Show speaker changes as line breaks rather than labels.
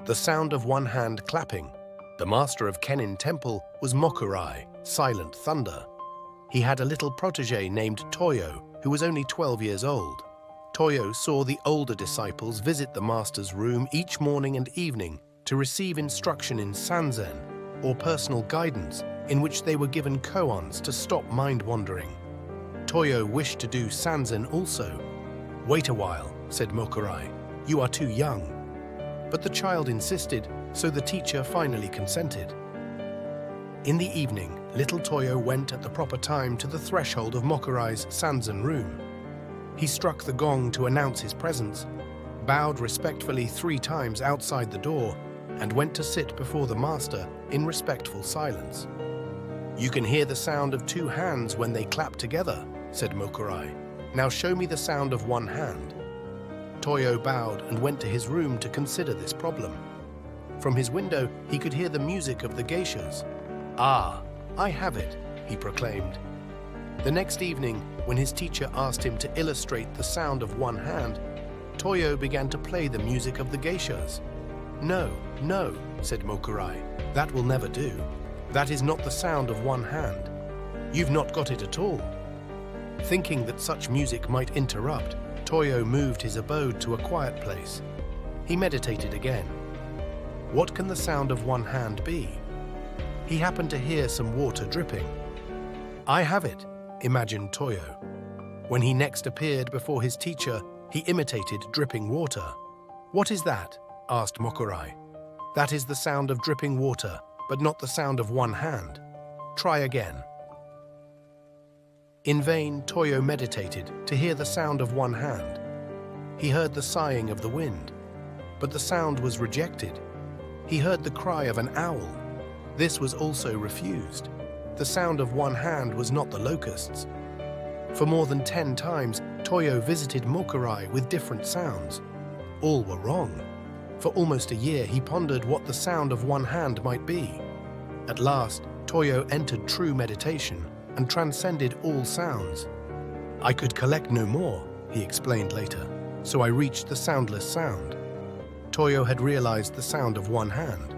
The sound of one hand clapping. The master of Kenin Temple was Mokurai, silent thunder. He had a little protege named Toyo, who was only 12 years old. Toyo saw the older disciples visit the master's room each morning and evening to receive instruction in sanzen, or personal guidance, in which they were given koans to stop mind-wandering. Toyo wished to do sanzen also. "Wait a while," said Mokurai. "You are too young." But the child insisted, so the teacher finally consented. In the evening, little Toyo went at the proper time to the threshold of Mokurai's sanzen room. He struck the gong to announce his presence, bowed respectfully 3 times outside the door, and went to sit before the master in respectful silence. "You can hear the sound of 2 hands when they clap together," said Mokurai. "Now show me the sound of 1 hand." Toyo bowed and went to his room to consider this problem. From his window, he could hear the music of the geishas. "Ah, I have it," he proclaimed. The next evening, when his teacher asked him to illustrate the sound of 1 hand, Toyo began to play the music of the geishas. "No, no," said Mokurai, "that will never do. That is not the sound of 1 hand. You've not got it at all." Thinking that such music might interrupt, Toyo moved his abode to a quiet place. He meditated again. What can the sound of 1 hand be? He happened to hear some water dripping. "I have it," imagined Toyo. When he next appeared before his teacher, he imitated dripping water. "What is that?" asked Mokurai. "That is the sound of dripping water, but not the sound of 1 hand. Try again." In vain, Toyo meditated to hear the sound of 1 hand. He heard the sighing of the wind, but the sound was rejected. He heard the cry of an owl. This was also refused. The sound of 1 hand was not the locusts. For more than 10 times, Toyo visited Mokurai with different sounds. All were wrong. For almost a year, he pondered what the sound of 1 hand might be. At last, Toyo entered true meditation and transcended all sounds. "I could collect no more," he explained later, "so I reached the soundless sound." Toyo had realized the sound of 1 hand.